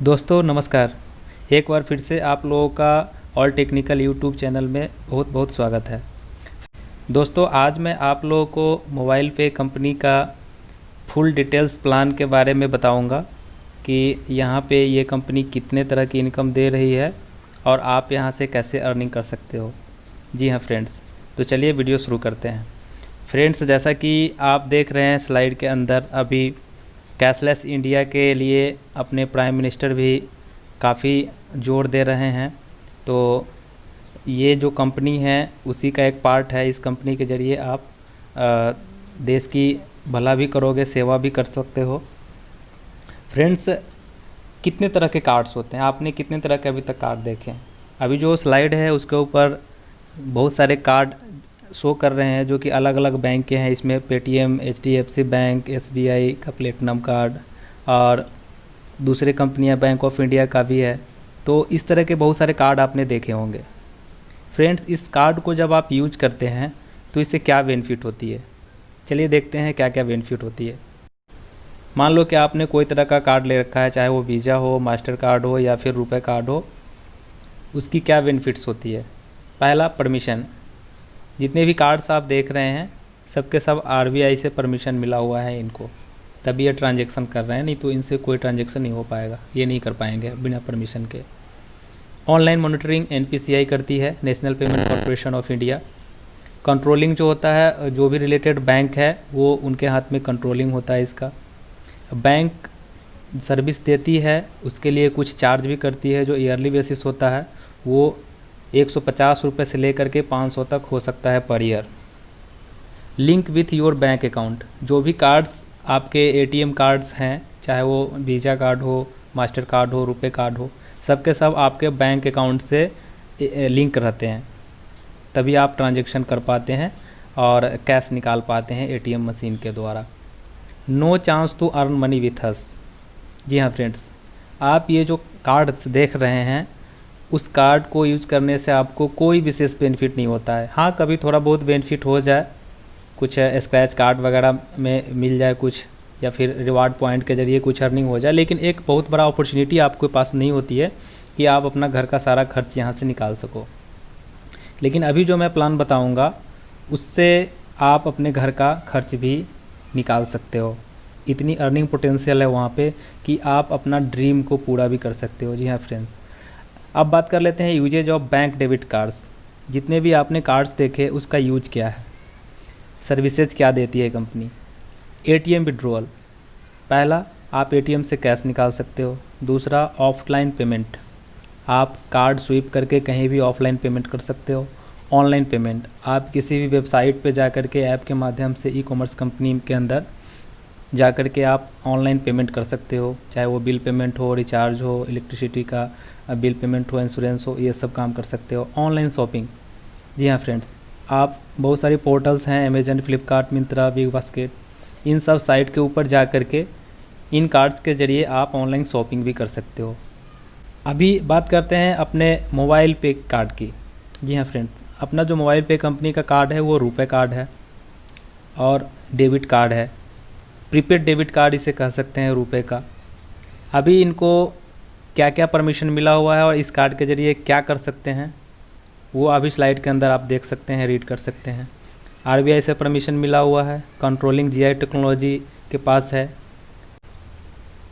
दोस्तों नमस्कार। एक बार फिर से आप लोगों का ऑल टेक्निकल यूट्यूब चैनल में बहुत बहुत स्वागत है। दोस्तों आज मैं आप लोगों को मोबाइल पे कंपनी का फुल डिटेल्स प्लान के बारे में बताऊंगा कि यहाँ पे ये कंपनी कितने तरह की इनकम दे रही है और आप यहाँ से कैसे अर्निंग कर सकते हो। जी हाँ फ्रेंड्स, तो चलिए वीडियो शुरू करते हैं। फ्रेंड्स जैसा कि आप देख रहे हैं स्लाइड के अंदर, अभी कैशलेस इंडिया के लिए अपने प्राइम मिनिस्टर भी काफ़ी जोर दे रहे हैं। तो ये जो कंपनी है उसी का एक पार्ट है। इस कंपनी के ज़रिए आप देश की भला भी करोगे, सेवा भी कर सकते हो। फ्रेंड्स कितने तरह के कार्ड्स होते हैं, आपने कितने तरह के अभी तक कार्ड देखे हैं? अभी जो स्लाइड है उसके ऊपर बहुत सारे कार्ड शो कर रहे हैं जो कि अलग अलग बैंक के हैं। इसमें पेटीएम, एचडीएफसी बैंक, एसबीआई का प्लेटिनम कार्ड और दूसरे कंपनियां बैंक ऑफ इंडिया का भी है। तो इस तरह के बहुत सारे कार्ड आपने देखे होंगे। फ्रेंड्स इस कार्ड को जब आप यूज करते हैं तो इससे क्या बेनिफिट होती है, चलिए देखते हैं क्या क्या बेनिफिट होती है। मान लो कि आपने कोई तरह का कार्ड ले रखा है, चाहे वो वीज़ा हो, मास्टर कार्ड हो या फिर रुपए कार्ड हो। उसकी क्या बेनिफिट्स होती है? पहला, परमिशन। जितने भी कार्ड्स आप देख रहे हैं सबके सब आरबीआई से परमिशन मिला हुआ है इनको, तभी ये ट्रांजैक्शन कर रहे हैं, नहीं तो इनसे कोई ट्रांजैक्शन नहीं हो पाएगा, ये नहीं कर पाएंगे बिना परमिशन के। ऑनलाइन मॉनिटरिंग एनपीसीआई करती है, national payment corporation of India. Controlling जो होता है, जो भी रिलेटेड बैंक है वो उनके हाथ में कंट्रोलिंग होता है इसका। बैंक सर्विस देती है, उसके लिए कुछ चार्ज भी करती है जो ईयरली बेसिस होता है, वो 150 रुपये से लेकर के 500 तक हो सकता है per year. Link with your bank account. जो भी कार्ड्स आपके एटीएम कार्ड्स हैं, चाहे वो वीज़ा कार्ड हो, मास्टर कार्ड हो, रुपए कार्ड हो, सबके सब आपके बैंक अकाउंट से लिंक रहते हैं, तभी आप ट्रांजैक्शन कर पाते हैं और कैश निकाल पाते हैं एटीएम मशीन के द्वारा। No chance to earn money with us. जी हाँ फ्रेंड्स, आप ये जो कार्ड्स देख रहे हैं उस कार्ड को यूज करने से आपको कोई विशेष बेनिफिट नहीं होता है। हाँ, कभी थोड़ा बहुत बेनिफिट हो जाए, कुछ स्क्रैच कार्ड वगैरह में मिल जाए कुछ, या फिर रिवार्ड पॉइंट के ज़रिए कुछ अर्निंग हो जाए, लेकिन एक बहुत बड़ा अपॉर्चुनिटी आपके पास नहीं होती है कि आप अपना घर का सारा खर्च यहाँ से निकाल सको। लेकिन अभी जो मैं प्लान बताऊँगा उससे आप अपने घर का खर्च भी निकाल सकते हो। इतनी अर्निंग पोटेंशियल है वहाँ पे कि आप अपना ड्रीम को पूरा भी कर सकते हो। जी हाँ फ्रेंड्स, अब बात कर लेते हैं usages of bank debit cards. जितने भी आपने कार्ड्स देखे उसका यूज क्या है, सर्विसेज क्या देती है कंपनी। ATM withdrawal. पहला, आप एटीएम से कैश निकाल सकते हो। दूसरा, ऑफलाइन पेमेंट, आप कार्ड स्वीप करके कहीं भी ऑफलाइन पेमेंट कर सकते हो। ऑनलाइन पेमेंट, आप किसी भी वेबसाइट पे जाकर के ऐप के माध्यम से ई कॉमर्स कंपनी के अंदर जा कर के आप ऑनलाइन पेमेंट कर सकते हो, चाहे वो बिल पेमेंट हो, रिचार्ज हो, इलेक्ट्रिसिटी का बिल पेमेंट हो, इंश्योरेंस हो, ये सब काम कर सकते हो। Online shopping. जी हाँ फ्रेंड्स, आप बहुत सारी पोर्टल्स हैं, Amazon, Flipkart, Myntra, big basket, इन सब साइट के ऊपर जा कर के इन कार्ड्स के ज़रिए आप ऑनलाइन शॉपिंग भी कर सकते हो। अभी बात करते हैं अपने मोबाइल पे कार्ड की। जी हाँ फ्रेंड्स, अपना जो मोबाइल पे कंपनी का कार्ड है वो रुपए कार्ड है और डेबिट कार्ड है। प्रीपेड डेबिट कार्ड इसे कह सकते हैं रुपए का। अभी इनको क्या क्या परमिशन मिला हुआ है और इस कार्ड के ज़रिए क्या कर सकते हैं वो अभी स्लाइड के अंदर आप देख सकते हैं, रीड कर सकते हैं। आरबीआई से परमिशन मिला हुआ है, कंट्रोलिंग जीआई टेक्नोलॉजी के पास है।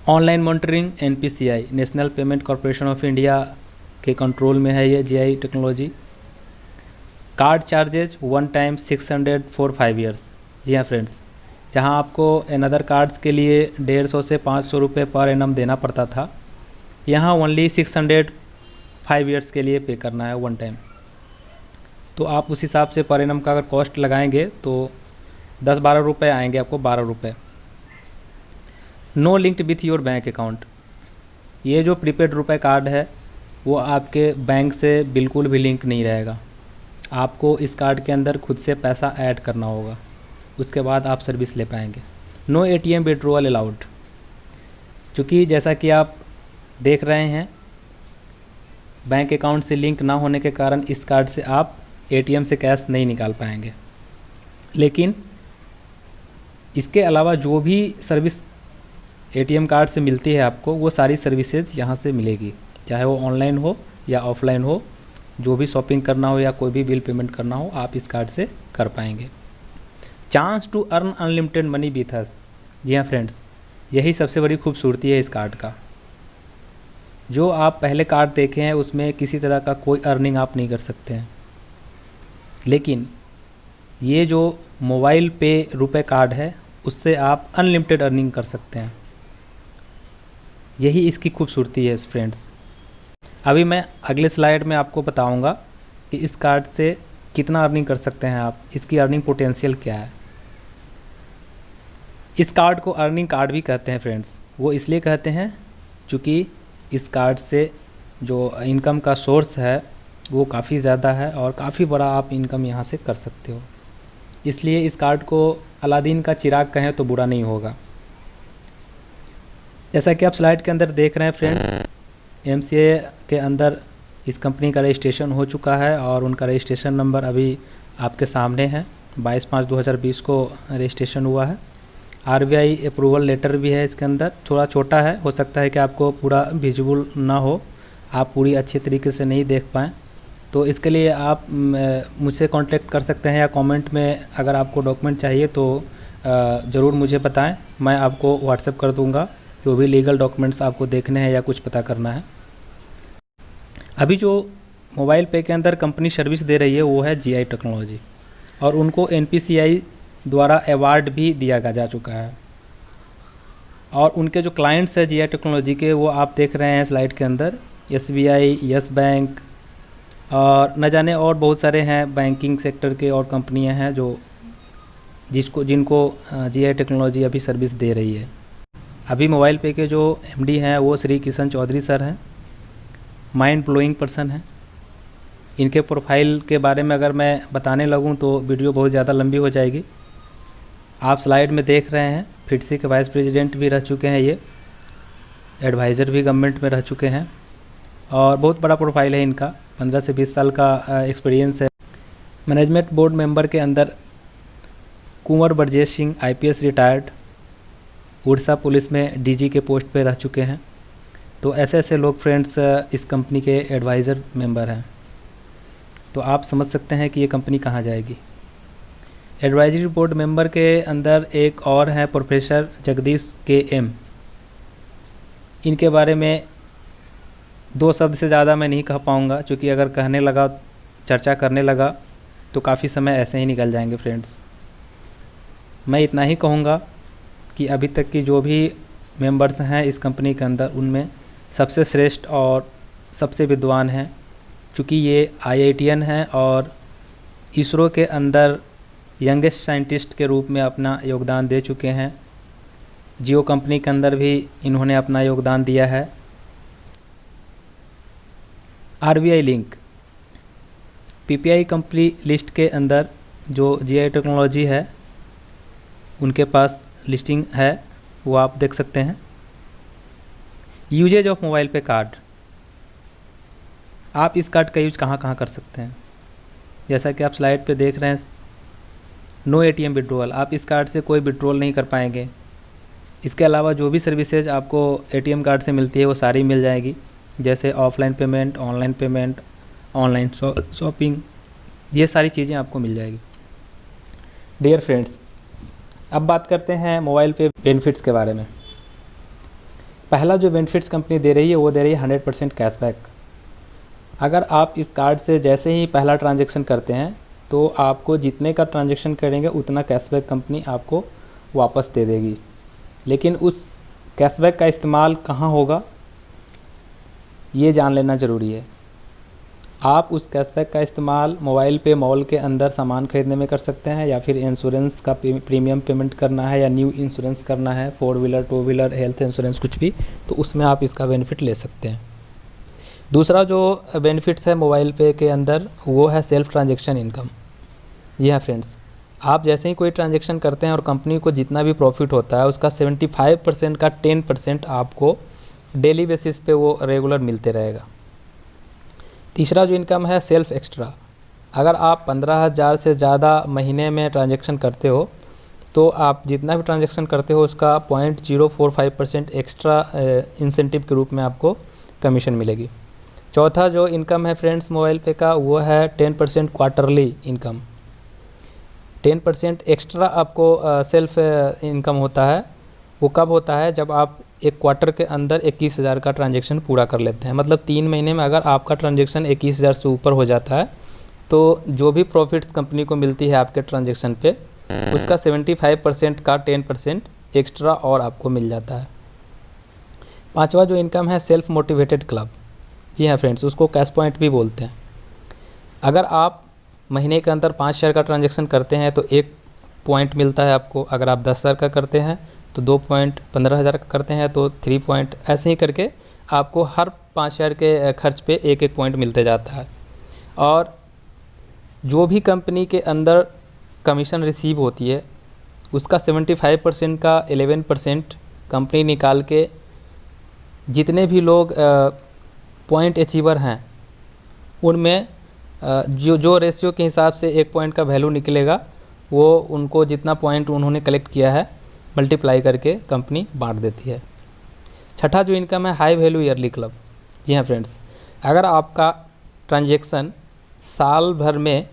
Online monitoring NPCI, national payment corporation of India के कंट्रोल में है ये GI technology. Card charges one time 600 for 5 years. जी हाँ फ्रेंड्स, जहां आपको अनदर कार्ड्स के लिए 150 से 500 रुपये पर एनम देना पड़ता था, यहाँ ओनली 600 5 ईयर्स के लिए पे करना है वन टाइम। तो आप उस हिसाब से पर एनम का अगर कॉस्ट लगाएंगे तो 10-12 रुपये आएंगे आपको, 12 रुपये। No linked with your bank account. ये जो प्रीपेड रुपए कार्ड है वो आपके बैंक से बिल्कुल भी लिंक नहीं रहेगा। आपको इस कार्ड के अंदर खुद से पैसा ऐड करना होगा, उसके बाद आप सर्विस ले पाएंगे। No ATM withdrawal allowed. चूँकि जैसा कि आप देख रहे हैं बैंक अकाउंट से लिंक ना होने के कारण इस कार्ड से आप एटीएम से कैश नहीं निकाल पाएंगे। लेकिन इसके अलावा जो भी सर्विस एटीएम कार्ड से मिलती है आपको, वो सारी सर्विसेज यहाँ से मिलेगी, चाहे वो ऑनलाइन हो या ऑफलाइन हो। जो भी शॉपिंग करना हो या कोई भी बिल पेमेंट करना हो आप इस कार्ड से कर पाएंगे। Chance to earn unlimited money with us. जी हाँ फ्रेंड्स, यही सबसे बड़ी खूबसूरती है इस कार्ड का। जो आप पहले कार्ड देखे हैं उसमें किसी तरह का कोई अर्निंग आप नहीं कर सकते हैं, लेकिन ये जो मोबाइल पे रुपए कार्ड है उससे आप अनलिमिटेड अर्निंग कर सकते हैं। यही इसकी खूबसूरती है फ्रेंड्स। अभी मैं अगले स्लाइड में आपको बताऊंगा कि इस कार्ड से कितना अर्निंग कर सकते हैं आप, इसकी अर्निंग पोटेंशियल क्या है। इस कार्ड को अर्निंग कार्ड भी कहते हैं फ्रेंड्स। वो इसलिए कहते हैं क्योंकि इस कार्ड से जो इनकम का सोर्स है वो काफ़ी ज़्यादा है और काफ़ी बड़ा आप इनकम यहाँ से कर सकते हो। इसलिए इस कार्ड को अलादीन का चिराग कहें तो बुरा नहीं होगा। जैसा कि आप स्लाइड के अंदर देख रहे हैं फ्रेंड्स, एमसीए के अंदर इस कंपनी का रजिस्ट्रेशन हो चुका है और उनका रजिस्ट्रेशन नंबर अभी आपके सामने है। 22/5/2020 को रजिस्ट्रेशन हुआ है। आरबीआई अप्रूवल लेटर भी है इसके अंदर। थोड़ा छोटा है, हो सकता है कि आपको पूरा विजिबल ना हो, आप पूरी अच्छे तरीके से नहीं देख पाएँ, तो इसके लिए आप मुझसे कांटेक्ट कर सकते हैं या कमेंट में अगर आपको डॉक्यूमेंट चाहिए तो ज़रूर मुझे बताएं। मैं आपको व्हाट्सएप कर दूंगा जो भी लीगल डॉक्यूमेंट्स आपको देखने हैं या कुछ पता करना है। अभी जो मोबाइल पे के अंदर कंपनी सर्विस दे रही है वो है जीआई टेक्नोलॉजी, और उनको एनपीसीआई द्वारा अवार्ड भी दिया जा चुका है। और उनके जो क्लाइंट्स हैं जीआई टेक्नोलॉजी के, वो आप देख रहे हैं स्लाइड के अंदर, एसबीआई, यस बैंक और न जाने और बहुत सारे हैं बैंकिंग सेक्टर के और कंपनियां हैं जो जिनको जीआई टेक्नोलॉजी अभी सर्विस दे रही है। अभी मोबाइल पे के जो एमडी हैं वो श्री किशन चौधरी सर हैं। माइंड ब्लोइंग पर्सन हैं। इनके प्रोफाइल के बारे में अगर मैं बताने लगूं तो वीडियो बहुत ज़्यादा लंबी हो जाएगी। आप स्लाइड में देख रहे हैं फिटसी के वाइस प्रेसिडेंट भी रह चुके हैं, ये एडवाइज़र भी गवर्नमेंट में रह चुके हैं और बहुत बड़ा प्रोफाइल है इनका। 15 से 20 साल का एक्सपीरियंस है। मैनेजमेंट बोर्ड मेंबर के अंदर Kunwar Brajesh Singh IPS retired, Orissa police में डीजी के पोस्ट पे रह चुके हैं। तो ऐसे ऐसे लोग फ्रेंड्स इस कंपनी के एडवाइज़र मेंबर हैं। तो आप समझ सकते हैं कि ये कंपनी कहाँ जाएगी। एडवाइजरी बोर्ड मेंबर के अंदर एक और हैं प्रोफेसर जगदीश के एम। इनके बारे में 2 शब्द से ज़्यादा मैं नहीं कह पाऊँगा, क्योंकि अगर कहने लगा, चर्चा करने लगा तो काफ़ी समय ऐसे ही निकल जाएंगे फ्रेंड्स। मैं इतना ही कहूँगा कि अभी तक की जो भी मेंबर्स हैं इस कंपनी के अंदर, उनमें सबसे श्रेष्ठ और सबसे विद्वान हैं, क्योंकि ये आईआईटीएन हैं और इसरो के अंदर यंगेस्ट साइंटिस्ट के रूप में अपना योगदान दे चुके हैं। जियो कंपनी के अंदर भी इन्होंने अपना योगदान दिया है। RBI link PPI company list के अंदर जो जीआई टेक्नोलॉजी है उनके पास लिस्टिंग है, वो आप देख सकते हैं। यूजेज ऑफ मोबाइल पे कार्ड, आप इस कार्ड का यूज कहाँ कहाँ कर सकते हैं। जैसा कि आप स्लाइड पे देख रहे हैं, नो एटीएम विड्रॉल, आप इस कार्ड से कोई विड्रॉल नहीं कर पाएंगे। इसके अलावा जो भी सर्विसेज आपको एटीएम कार्ड से मिलती है वो सारी मिल जाएगी, जैसे offline payment, online payment, online shopping, ये सारी चीज़ें आपको मिल जाएगी। डियर फ्रेंड्स, अब बात करते हैं मोबाइल पे बेनिफिट्स के बारे में। पहला जो बेनिफिट्स कंपनी दे रही है वो दे रही है 100% कैशबैक। अगर आप इस कार्ड से जैसे ही पहला ट्रांजैक्शन करते हैं तो आपको जितने का ट्रांजैक्शन करेंगे उतना कैशबैक कंपनी आपको वापस दे देगी। लेकिन उस कैशबैक का इस्तेमाल कहाँ होगा ये जान लेना ज़रूरी है। आप उस कैशबैक का इस्तेमाल मोबाइल पे मॉल के अंदर सामान खरीदने में कर सकते हैं, या फिर इंश्योरेंस का प्रीमियम पेमेंट करना है या न्यू इंश्योरेंस करना है, 4 व्हीलर 2 व्हीलर हेल्थ इंश्योरेंस कुछ भी, तो उसमें आप इसका बेनिफिट ले सकते हैं। दूसरा जो बेनिफिट्स है मोबाइल पे के अंदर वो है सेल्फ ट्रांजेक्शन इनकम। जी हाँ फ्रेंड्स, आप जैसे ही कोई ट्रांजेक्शन करते हैं और कंपनी को जितना भी प्रॉफिट होता है उसका 75% का 10% आपको डेली बेसिस पे वो रेगुलर मिलते रहेगा। तीसरा जो इनकम है सेल्फ एक्स्ट्रा। अगर आप 15,000 से ज़्यादा महीने में ट्रांजैक्शन करते हो तो आप जितना भी ट्रांजैक्शन करते हो उसका 0.045% एक्स्ट्रा इंसेंटिव के रूप में आपको कमीशन मिलेगी। चौथा जो इनकम है फ्रेंड्स मोबाइल पे का, वो है 10% क्वार्टरली इनकम। 10% एक्स्ट्रा आपको सेल्फ इनकम होता है। वो कब होता है? जब आप एक क्वार्टर के अंदर 21,000 का ट्रांजैक्शन पूरा कर लेते हैं। मतलब 3 महीने में अगर आपका ट्रांजैक्शन 21,000 से ऊपर हो जाता है तो जो भी प्रॉफिट्स कंपनी को मिलती है आपके ट्रांजैक्शन पे, उसका 75% का 10% एक्स्ट्रा और आपको मिल जाता है। पांचवा जो इनकम है सेल्फ मोटिवेटेड क्लब। जी हाँ फ्रेंड्स, उसको कैश पॉइंट भी बोलते हैं। अगर आप महीने के अंदर 5 शेयर का ट्रांजैक्शन करते हैं तो 1 पॉइंट मिलता है आपको। अगर आप 10 शेयर का करते हैं तो 2 पॉइंट, 15,000 का करते हैं तो 3 पॉइंट, ऐसे ही करके आपको हर 5 शेयर के खर्च पे 1-1 पॉइंट मिलते जाता है। और जो भी कंपनी के अंदर कमीशन रिसीव होती है उसका 75% का 11% कंपनी निकाल के जितने भी लोग पॉइंट अचीवर हैं उनमें जो रेशियो के हिसाब से 1 पॉइंट का वैल्यू निकलेगा वो उनको जितना पॉइंट उन्होंने कलेक्ट किया है मल्टीप्लाई करके कंपनी बांट देती है। छठा जो इनकम है हाई वैल्यू ईयरली क्लब। जी हाँ फ्रेंड्स, अगर आपका ट्रांजैक्शन साल भर में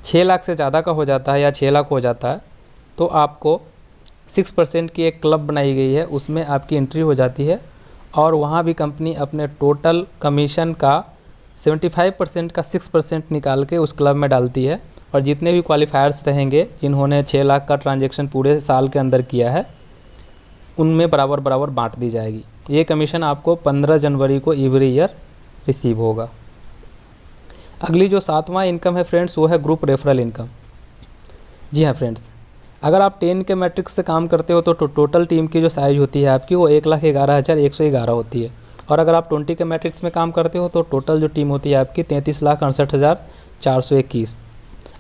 6 लाख से ज़्यादा का हो जाता है या 6 लाख हो जाता है तो आपको 6% की एक क्लब बनाई गई है, उसमें आपकी एंट्री हो जाती है और वहाँ भी कंपनी अपने टोटल कमीशन का 75% का 6% निकाल के उस क्लब में डालती है। और जितने भी क्वालिफायर्स रहेंगे जिन्होंने 6 लाख का ट्रांजैक्शन पूरे साल के अंदर किया है उनमें बराबर बराबर बांट दी जाएगी। ये कमीशन आपको 15 जनवरी को एवरी ईयर रिसीव होगा। अगली जो 7वां इनकम है फ्रेंड्स वो है ग्रुप रेफरल इनकम। जी हाँ फ्रेंड्स, अगर आप 10 के मैट्रिक्स से काम करते हो तो टोटल टीम की जो साइज होती है आपकी वो 1,11,111 होती है। और अगर आप 20 के मैट्रिक्स में काम करते हो तो टोटल जो टीम होती है आपकी 33,68,421।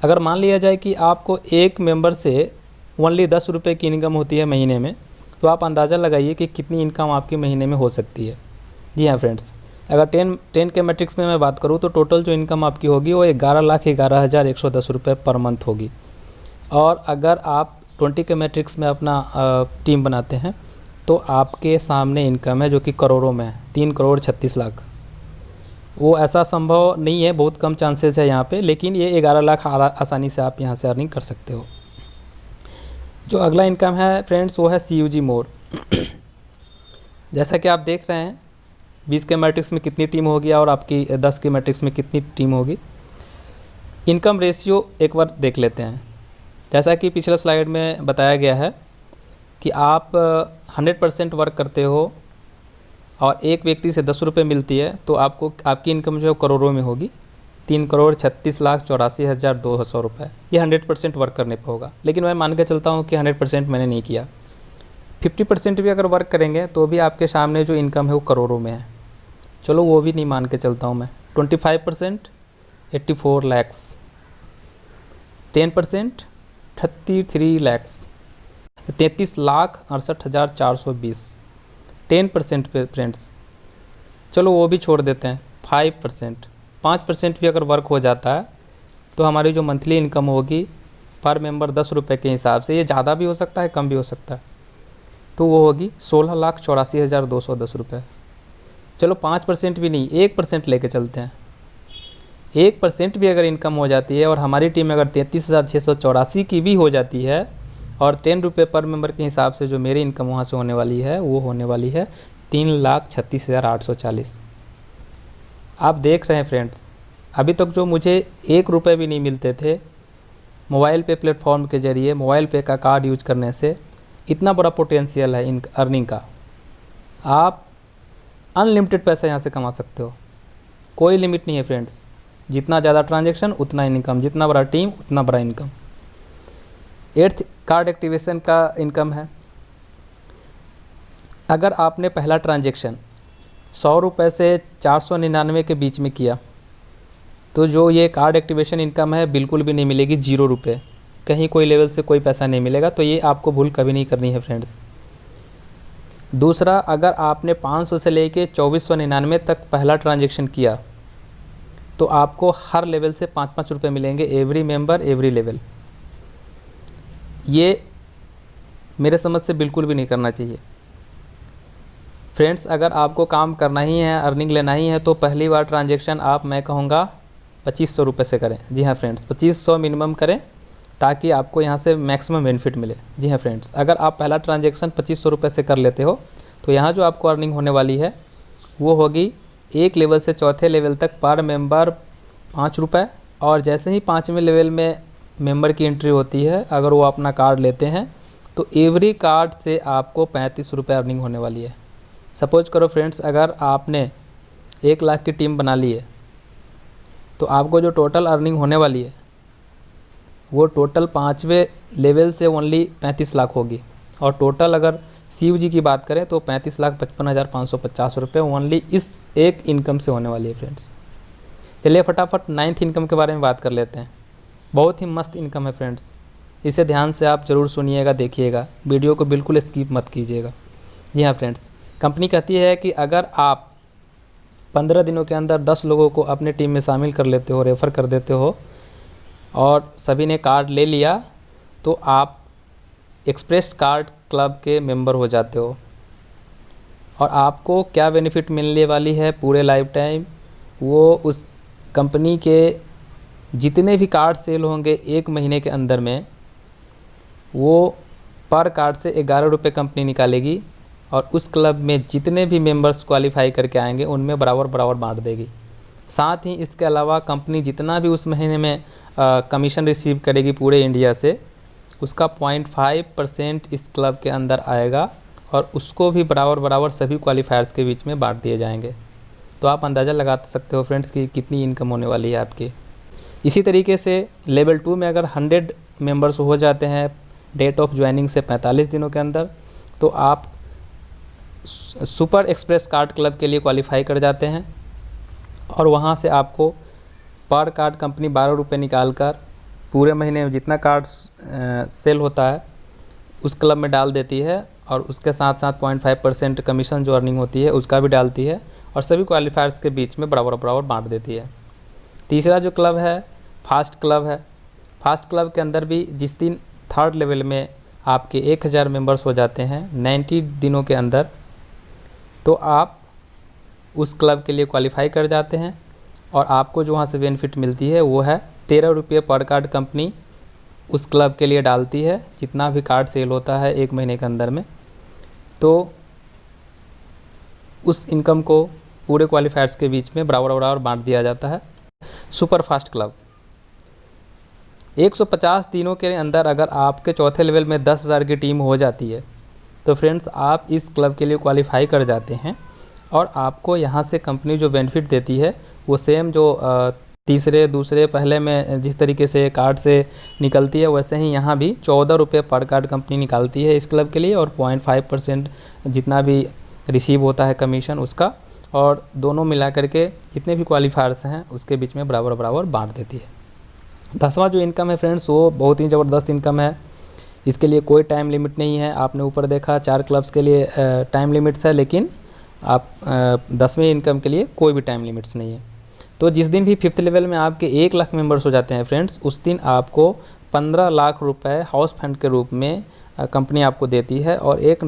अगर मान लिया जाए कि आपको एक मेंबर से ओनली 10 रुपये की इनकम होती है महीने में, तो आप अंदाज़ा लगाइए कि कितनी इनकम आपकी महीने में हो सकती है। जी हाँ फ्रेंड्स, अगर 10 के मैट्रिक्स में मैं बात करूँ तो टोटल जो इनकम आपकी होगी वो 11,11,110 रुपये पर मंथ होगी। और अगर आप 20 के मैट्रिक्स में अपना टीम बनाते हैं तो आपके सामने इनकम है जो कि करोड़ों में है, 3,36,00,000। वो ऐसा संभव नहीं है, बहुत कम चांसेस है यहाँ पे, लेकिन ये 11 लाख आसानी से आप यहाँ से अर्निंग कर सकते हो। जो अगला इनकम है फ्रेंड्स वो है CUG मोर। जैसा कि आप देख रहे हैं 20 के मैट्रिक्स में कितनी टीम होगी और आपकी 10 के मैट्रिक्स में कितनी टीम होगी। इनकम रेशियो एक बार देख लेते हैं। जैसा कि पिछला स्लाइड में बताया गया है कि आप 100% वर्क करते हो और एक व्यक्ति से 10 रुपये मिलती है तो आपको आपकी इनकम जो है करोड़ों में होगी, 3,36,84,200 रुपये। ये 100% वर्क करने पर होगा। लेकिन मैं मान के चलता हूँ कि 100% मैंने नहीं किया, 50% भी अगर वर्क करेंगे तो भी आपके सामने जो इनकम है वो करोड़ों में है। चलो वो भी नहीं मान के चलता हूँ मैं। 25% 84 लाख, 10% 33 लाख, 33,68,420। 10% पे फ्रेंड्स, चलो वो भी छोड़ देते हैं। 5% भी अगर वर्क हो जाता है तो हमारी जो मंथली इनकम होगी पर मेंबर 10 रुपये के हिसाब से, ये ज़्यादा भी हो सकता है कम भी हो सकता है, तो वो होगी 16,84,210 रुपये। चलो 5% भी नहीं, 1% लेके चलते हैं। 1% भी अगर इनकम हो जाती है और हमारी टीम अगर 33,684 की भी हो जाती है और 10 रुपये पर मेंबर के हिसाब से जो मेरी इनकम वहाँ से होने वाली है वो होने वाली है 3,36,840। आप देख रहे हैं फ्रेंड्स, अभी तक जो मुझे 1 रुपये भी नहीं मिलते थे मोबाइल पे प्लेटफॉर्म के ज़रिए, मोबाइल पे का कार्ड यूज करने से, इतना बड़ा पोटेंशियल है इन अर्निंग का। आप अनलिमिटेड पैसा यहाँ से कमा सकते हो, कोई लिमिट नहीं है फ्रेंड्स। जितना ज़्यादा ट्रांजैक्शन उतना इनकम, जितना बड़ा टीम उतना बड़ा इनकम। 8th कार्ड एक्टिवेशन का इनकम है। अगर आपने पहला ट्रांजैक्शन 100 रुपये से 499 के बीच में किया तो जो ये कार्ड एक्टिवेशन इनकम है बिल्कुल भी नहीं मिलेगी, 0 रुपये। कहीं कोई लेवल से कोई पैसा नहीं मिलेगा, तो ये आपको भूल कभी नहीं करनी है फ्रेंड्स। दूसरा, अगर आपने 500 से लेके 2499 तक पहला ट्रांजैक्शन किया तो आपको हर लेवल से 5-5 रुपये मिलेंगे, एवरी मेंबर एवरी लेवल। ये मेरे समझ से बिल्कुल भी नहीं करना चाहिए। फ्रेंड्स, अगर आपको काम करना ही है, अर्निंग लेना ही है, तो पहली बार ट्रांजेक्शन आप, मैं कहूँगा 2500 रुपये से करें। जी हाँ फ्रेंड्स, 2500 मिनिमम करें ताकि आपको यहाँ से मैक्सिमम बेनिफिट मिले। जी हाँ फ्रेंड्स, अगर आप पहला ट्रांजेक्शन 2500 रुपये से कर लेते हो तो यहाँ जो आपको अर्निंग होने वाली है वो होगी 1 लेवल से 4थे लेवल तक पर मेंबर 5 रुपये, और जैसे ही 5वें लेवल में मेंबर की एंट्री होती है, अगर वो अपना कार्ड लेते हैं तो एवरी कार्ड से आपको 35 रुपये अर्निंग होने वाली है। सपोज करो फ्रेंड्स, अगर आपने 1 लाख की टीम बना ली है तो आपको जो टोटल अर्निंग होने वाली है वो टोटल 5वें लेवल से ओनली 35 लाख होगी, और टोटल अगर CUG की बात करें तो 35,55,550 रुपये ओनली इस एक इनकम से होने वाली है फ्रेंड्स। चलिए फटाफट 9th इनकम के बारे में बात कर लेते हैं। बहुत ही मस्त इनकम है फ्रेंड्स, इसे ध्यान से आप ज़रूर सुनिएगा, देखिएगा, वीडियो को बिल्कुल स्किप मत कीजिएगा। जी हाँ फ्रेंड्स, कंपनी कहती है कि अगर आप 15 दिनों के अंदर 10 लोगों को अपने टीम में शामिल कर लेते हो, रेफ़र कर देते हो, और सभी ने कार्ड ले लिया तो आप एक्सप्रेस कार्ड क्लब के मेंबर हो जाते हो। और आपको क्या बेनिफिट मिलने वाली है पूरे लाइफ टाइम, वो उस कंपनी के जितने भी कार्ड सेल होंगे 1 महीने के अंदर में, वो पर कार्ड से 11 रुपये कंपनी निकालेगी, और उस क्लब में जितने भी मेंबर्स क्वालिफाई करके आएंगे उनमें बराबर बराबर बांट देगी। साथ ही इसके अलावा कंपनी जितना भी उस महीने में कमीशन रिसीव करेगी पूरे इंडिया से, उसका 0.5% इस क्लब के अंदर आएगा, और उसको भी बराबर बराबर सभी क्वालिफायर्स के बीच में बांट दिए जाएंगे। तो आप अंदाज़ा लगा सकते हो फ्रेंड्स कि कितनी इनकम होने वाली है आपकी। इसी तरीके से लेवल 2 में अगर 100 मेंबर्स हो जाते हैं डेट ऑफ ज्वाइनिंग से 45 दिनों के अंदर, तो आप सुपर एक्सप्रेस कार्ड क्लब के लिए क्वालिफाई कर जाते हैं, और वहाँ से आपको पर कार्ड कंपनी 12 रुपये निकाल कर पूरे महीने में जितना कार्ड सेल होता है उस क्लब में डाल देती है, और उसके साथ साथ 0.5% कमीशन जो अर्निंग होती है उसका भी डालती है, और सभी क्वालिफायर्स के बीच में बराबर बराबर बांट देती है। तीसरा जो क्लब है फास्ट क्लब है। फास्ट क्लब के अंदर भी जिस दिन 3rd लेवल में आपके 1000 मेंबर्स हो जाते हैं 90 दिनों के अंदर, तो आप उस क्लब के लिए क्वालिफाई कर जाते हैं, और आपको जो वहाँ से बेनिफिट मिलती है वो है 13 रुपये पर कार्ड कंपनी उस क्लब के लिए डालती है, जितना भी कार्ड सेल होता है 1 महीने के अंदर में। तो उस इनकम को पूरे क्वालिफायर्स के बीच में बराबर बराबर बांट दिया जाता है। सुपर फास्ट क्लब 150 दिनों के अंदर अगर आपके 4थे लेवल में 10,000 की टीम हो जाती है तो फ्रेंड्स आप इस क्लब के लिए क्वालिफाई कर जाते हैं, और आपको यहाँ से कंपनी जो बेनिफिट देती है वो सेम जो तीसरे दूसरे पहले में जिस तरीके से कार्ड से निकलती है, वैसे ही यहाँ भी 14 रुपये पर कार्ड कंपनी निकालती है इस क्लब के लिए, और 0.5% जितना भी रिसीव होता है कमीशन उसका, और दोनों मिला करके जितने भी क्वालिफायर्स हैं उसके बीच में बराबर बराबर बांट देती है। 10वां जो इनकम है फ्रेंड्स वो बहुत ही ज़बरदस्त इनकम है। इसके लिए कोई टाइम लिमिट नहीं है। आपने ऊपर देखा 4 क्लब्स के लिए टाइम लिमिट्स है, लेकिन आप 10वें इनकम के लिए कोई भी टाइम लिमिट्स नहीं है। तो जिस दिन भी 5th लेवल में आपके 1 लाख मेंबर्स हो जाते हैं फ्रेंड्स, उस दिन आपको 15 लाख रुपए हाउस फंड के रूप में कंपनी आपको देती है, और एक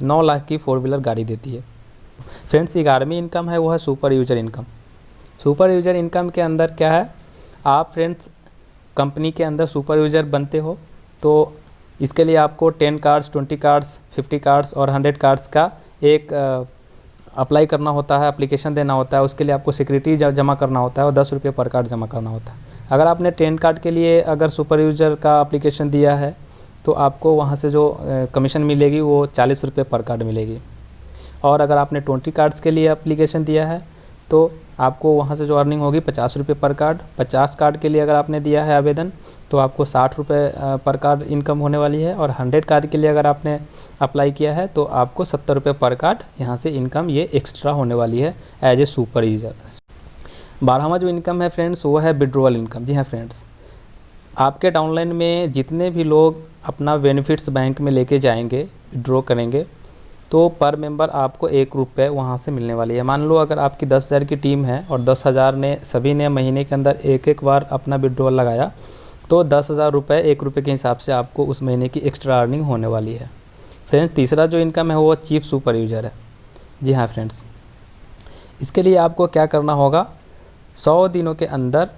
9 लाख की 4 व्हीलर गाड़ी देती है। फ्रेंड्स 11वीं इनकम है वो है super user income. Super user income के अंदर क्या है, आप फ्रेंड्स कंपनी के अंदर सुपर यूजर बनते हो तो इसके लिए आपको 10 कार्ड्स, 20 कार्ड्स, 50 कार्ड्स और 100 कार्ड्स का एक अप्लाई करना होता है, एप्लीकेशन देना होता है। उसके लिए आपको सिक्योरिटी जमा करना होता है और 10 रुपये पर कार्ड जमा करना होता है। अगर आपने 10 कार्ड के लिए अगर सुपर यूजर का एप्लीकेशन दिया है तो आपको वहाँ से जो कमीशन मिलेगी वो 40 रुपये पर कार्ड मिलेगी। और अगर आपने 20 कार्ड्स के लिए एप्लीकेशन दिया है तो आपको वहाँ से जो अर्निंग होगी 50 रुपये पर कार्ड। 50 कार्ड के लिए अगर आपने दिया है आवेदन तो आपको 60 रुपये पर कार्ड इनकम होने वाली है। और 100 कार्ड के लिए अगर आपने अप्लाई किया है तो आपको 70 रुपये पर कार्ड यहाँ से इनकम ये एक्स्ट्रा होने वाली है एज ए सुपर यूजर। 12वां जो इनकम है फ्रेंड्स वो है विड्रॉल इनकम। जी हाँ फ्रेंड्स, आपके डाउनलाइन में जितने भी लोग अपना बेनिफिट्स बैंक में लेके जाएंगे, विड्रॉ करेंगे, तो पर मेंबर आपको 1 रुपये वहाँ से मिलने वाली है। मान लो अगर आपकी 10,000 की टीम है और 10,000 ने सभी ने महीने के अंदर एक बार अपना विड्रॉल लगाया तो 10,000 रुपये 1 रुपये के हिसाब से आपको उस महीने की एक्स्ट्रा अर्निंग होने वाली है। फ्रेंड्स, तीसरा जो इनकम है वो चीफ सुपर यूज़र है। जी हाँ फ्रेंड्स, इसके लिए आपको क्या करना होगा, 100 दिनों के अंदर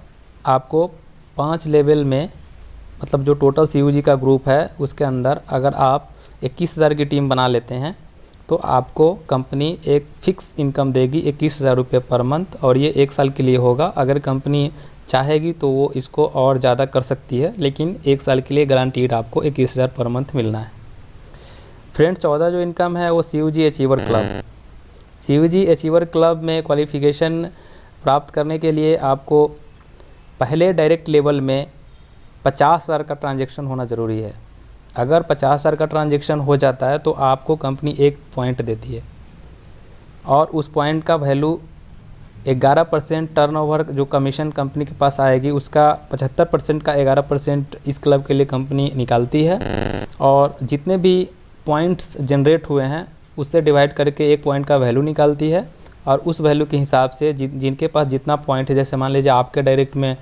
आपको 5 लेवल में, मतलब जो टोटल CUG का ग्रुप है उसके अंदर अगर आप 21,000 की टीम बना लेते हैं तो आपको कंपनी एक फ़िक्स इनकम देगी 21,000 रुपये पर मंथ, और ये 1 साल के लिए होगा। अगर कंपनी चाहेगी तो वो इसको और ज़्यादा कर सकती है, लेकिन 1 साल के लिए गारंटीड आपको 21,000 पर मंथ मिलना है। फ्रेंड्स, 14 जो इनकम है वो CUG achiever club. CUG achiever club में क्वालिफ़िकेशन प्राप्त करने के लिए आपको पहले डायरेक्ट लेवल में 50,000 का ट्रांजैक्शन होना ज़रूरी है। अगर 50,000 का ट्रांजैक्शन हो जाता है तो आपको कंपनी 1 पॉइंट देती है, और उस पॉइंट का वैल्यू 11% टर्नओवर जो कमीशन कंपनी के पास आएगी उसका 75% का 11% इस क्लब के लिए कंपनी निकालती है, और जितने भी पॉइंट्स जनरेट हुए हैं उससे डिवाइड करके 1 पॉइंट का वैल्यू निकालती है, और उस वैल्यू के हिसाब से जिनके पास जितना पॉइंट है, जैसे मान लीजिए आपके डायरेक्ट में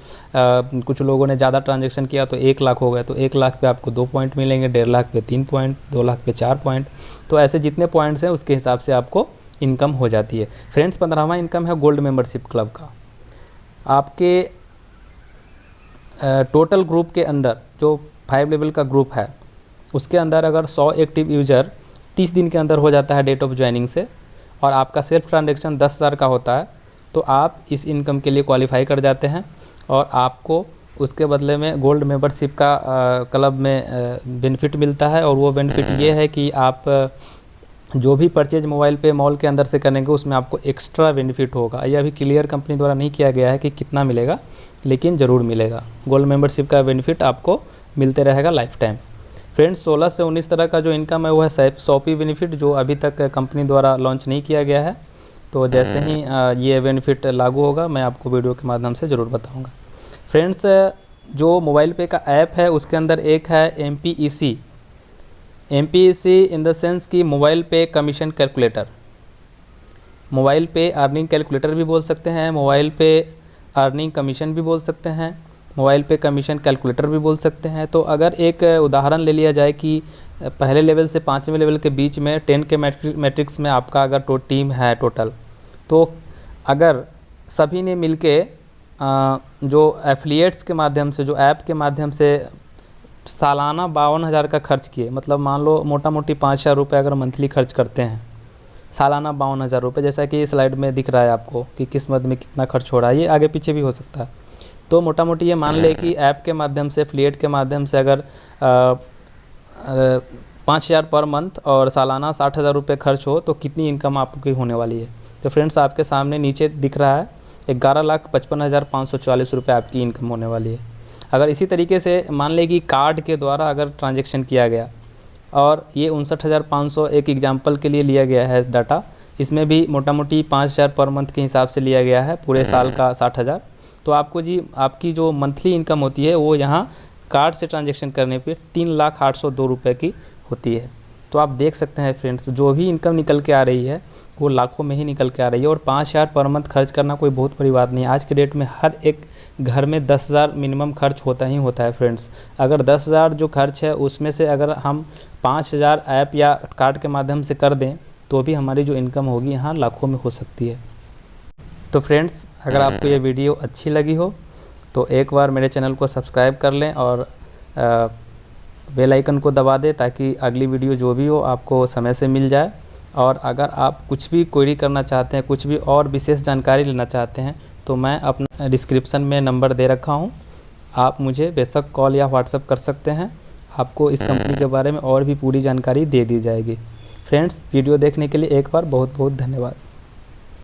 कुछ लोगों ने ज़्यादा ट्रांजैक्शन किया तो 1 लाख हो गया, तो 1 लाख पे आपको 2 पॉइंट मिलेंगे, 1.5 लाख पे 3 पॉइंट, 2 लाख पे 4 पॉइंट। तो ऐसे जितने पॉइंट्स हैं उसके हिसाब से आपको इनकम हो जाती है। फ्रेंड्स, 15वां इनकम है गोल्ड मेंबरशिप क्लब का। आपके टोटल ग्रुप के अंदर जो 5 लेवल का ग्रुप है उसके अंदर अगर 100 एक्टिव यूज़र 30 दिन के अंदर हो जाता है डेट ऑफ ज्वाइनिंग से, और आपका सेल्फ ट्रांजैक्शन 10,000 का होता है, तो आप इस इनकम के लिए क्वालिफाई कर जाते हैं, और आपको उसके बदले में गोल्ड मेंबरशिप का क्लब में बेनिफिट मिलता है। और वो बेनिफिट ये है कि आप जो भी परचेज मोबाइल पे मॉल के अंदर से करेंगे उसमें आपको एक्स्ट्रा बेनिफिट होगा। ये अभी क्लियर कंपनी द्वारा नहीं किया गया है कि कितना मिलेगा, लेकिन ज़रूर मिलेगा। गोल्ड मेंबरशिप का बेनिफिट आपको मिलते रहेगा लाइफ टाइम। फ्रेंड्स, 16 से 19 तरह का जो इनकम है वो है शॉपी बेनिफिट, जो अभी तक कंपनी द्वारा लॉन्च नहीं किया गया है। तो जैसे ही ये बेनिफिट लागू होगा मैं आपको वीडियो के माध्यम से ज़रूर बताऊंगा। फ्रेंड्स, जो मोबाइल पे का ऐप है उसके अंदर एक है MPEC इन द सेंस कि मोबाइल पे कमीशन कैलकुलेटर। मोबाइल पे अर्निंग कैलकुलेटर भी बोल सकते हैं, मोबाइल पे अर्निंग कमीशन भी बोल सकते हैं, मोबाइल पे कमीशन कैलकुलेटर भी बोल सकते हैं। तो अगर एक उदाहरण ले लिया जाए कि पहले लेवल से 5वें लेवल के बीच में 10 के मैट्रिक्स में आपका अगर टीम है टोटल, तो अगर सभी ने मिलके जो एफिलिएट्स के माध्यम से, जो ऐप के माध्यम से सालाना 52,000 का खर्च किए, मतलब मान लो मोटा मोटी 5,000 रुपये अगर मंथली खर्च करते हैं, सालाना 52,000 रुपये, जैसा कि स्लाइड में दिख रहा है आपको कि किस मद में कितना खर्च हो रहा है, ये आगे पीछे भी हो सकता है। तो मोटा मोटी ये मान ले कि ऐप के माध्यम से, एफिलिएट के माध्यम से अगर 5,000 पर मंथ और सालाना 60,000 रुपये खर्च हो तो कितनी इनकम आपकी होने वाली है। तो फ्रेंड्स, आपके सामने नीचे दिख रहा है 11,55,544 रुपये आपकी इनकम होने वाली है। अगर इसी तरीके से मान लें कि कार्ड के द्वारा अगर ट्रांजैक्शन किया गया, और ये 59,500 एक एग्जांपल के लिए लिया गया है डाटा, इसमें भी मोटा मोटी 5,000 पर मंथ के हिसाब से लिया गया है, पूरे साल का 60,000। तो आपको जी आपकी जो मंथली इनकम होती है वो यहाँ कार्ड से ट्रांजैक्शन करने पर 3,08,02 रुपये की होती है। तो आप देख सकते हैं फ्रेंड्स, जो भी इनकम निकल के आ रही है वो लाखों में ही निकल के आ रही है, और 5,000 पर मंथ खर्च करना कोई बहुत बड़ी बात नहीं है। आज के डेट में हर एक घर में 10,000 मिनिमम खर्च होता ही होता है फ्रेंड्स। अगर 10,000 जो खर्च है उसमें से अगर हम 5,000 ऐप या कार्ड के माध्यम से कर दें तो भी हमारी जो इनकम होगी यहाँ लाखों में हो सकती है। तो फ्रेंड्स, अगर आपको ये वीडियो अच्छी लगी हो तो एक बार मेरे चैनल को सब्सक्राइब कर लें और बेल आइकन को दबा दें, ताकि अगली वीडियो जो भी हो आपको समय से मिल जाए। और अगर आप कुछ भी क्वेरी करना चाहते हैं, कुछ भी और विशेष जानकारी लेना चाहते हैं, तो मैं अपना डिस्क्रिप्शन में नंबर दे रखा हूं, आप मुझे बेशक कॉल या व्हाट्सएप कर सकते हैं। आपको इस कंपनी के बारे में और भी पूरी जानकारी दे दी जाएगी। फ्रेंड्स, वीडियो देखने के लिए एक बार बहुत बहुत धन्यवाद।